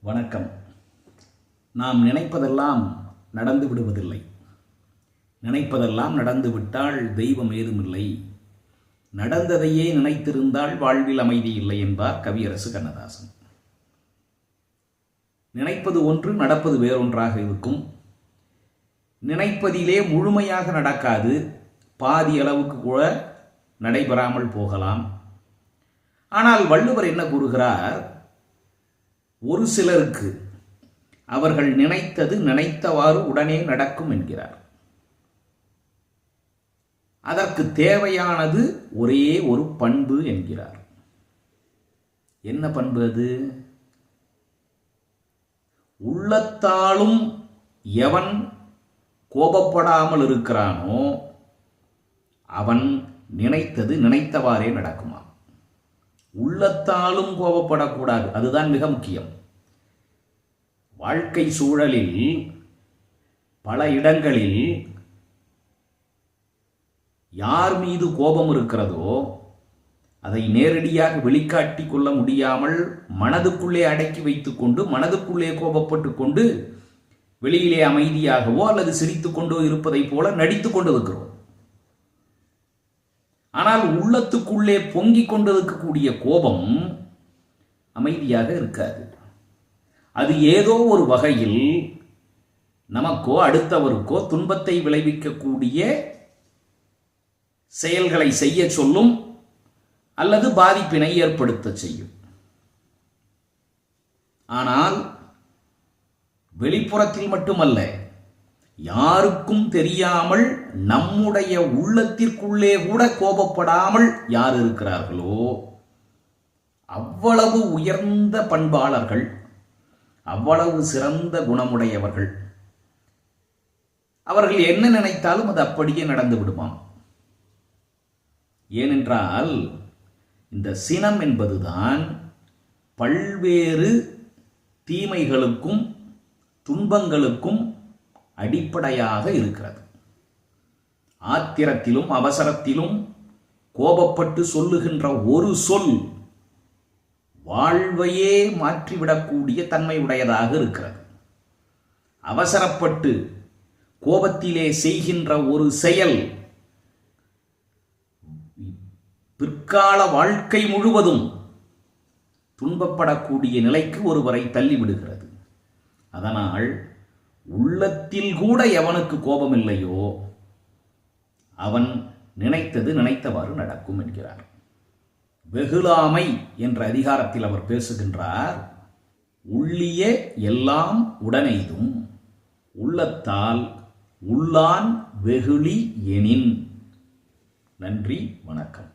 வணக்கம். நாம் நினைப்பதெல்லாம் நடந்து விடுவதில்லை. நினைப்பதெல்லாம் நடந்துவிட்டால் தெய்வம் ஏதுமில்லை. நடந்ததையே நினைத்திருந்தால் வாழ்வில் அமைதி இல்லை என்பார் கவியரசு கண்ணதாசன். நினைப்பது ஒன்று, நடப்பது வேறொன்றாக இருக்கும். நினைப்பதிலே முழுமையாக நடக்காது, பாதி அளவுக்கு கூட நடைபெறாமல் போகலாம். ஆனால் வள்ளுவர் என்ன கூறுகிறார்? ஒரு சிலருக்கு அவர்கள் நினைத்தது நினைத்தவாறு உடனே நடக்கும் என்கிறார். அதற்கு தேவையானது ஒரே ஒரு பண்பு என்கிறார். என்ன பண்பு அது? உள்ளத்தாலும் எவன் கோபப்படாமல் இருக்கிறானோ அவன் நினைத்தது நினைத்தவாறே நடக்குமா. உள்ளத்தாலும் கோபப்படக்கூடாது, அதுதான் மிக முக்கியம். வாழ்க்கை சூழலில் பல இடங்களில் யார் மீது கோபம் இருக்கிறதோ அதை நேரடியாக வெளிக்காட்டி கொள்ள முடியாமல் மனதுக்குள்ளே அடக்கி வைத்துக் கொண்டு, மனதுக்குள்ளே கோபப்பட்டு கொண்டு வெளியிலே அமைதியாகவோ அல்லது சிரித்து கொண்டோ இருப்பதை போல நடித்து கொண்டிருக்கிறோம். ஆனால் உள்ளத்துக்குள்ளே பொங்கிக் கொண்டிருக்கக்கூடிய கோபம் அமைதியாக இருக்காது. அது ஏதோ ஒரு வகையில் நமக்கோ அடுத்தவருக்கோ துன்பத்தை விளைவிக்கக்கூடிய செயல்களை செய்ய சொல்லும் அல்லது பாதிப்பினை ஏற்படுத்த செய்யும். ஆனால் வெளிப்புறத்தில் மட்டுமல்ல, யாருக்கும் தெரியாமல் நம்முடைய உள்ளத்திற்குள்ளே கூட கோபப்படாமல் யார் இருக்கிறார்களோ அவ்வளவு உயர்ந்த பண்பாளர்கள், அவ்வளவு சிறந்த குணமுடையவர்கள். அவர்கள் என்ன நினைத்தாலும் அது அப்படியே நடந்து விடுமாம். ஏனென்றால் இந்த சினம் என்பதுதான் பல்வேறு தீமைகளுக்கும் துன்பங்களுக்கும் அடிப்படையாக இருக்கிறது. ஆத்திரத்திலும் அவசரத்திலும் கோபப்பட்டு சொல்லுகின்ற ஒரு சொல் வாழ்வையே மாற்றிவிடக்கூடிய தன்மை உடையதாக இருக்கிறது. அவசரப்பட்டு கோபத்திலே செய்கின்ற ஒரு செயல் பிற்கால வாழ்க்கை முழுவதும் துன்பப்படக்கூடிய நிலைக்கு ஒருவரை தள்ளிவிடுகிறது. அதனால் உள்ளத்தில் கூட எவனுக்கு கோபம் இல்லையோ அவன் நினைத்தது நினைத்தவாறு நடக்கும் என்கிறார். வெகுளாமை என்ற அதிகாரத்தில் அவர் பேசுகின்றார். உள்ளிய எல்லாம் உடனெய்தும் உள்ளத்தால் உள்ளான் வெகுளி எனின். நன்றி, வணக்கம்.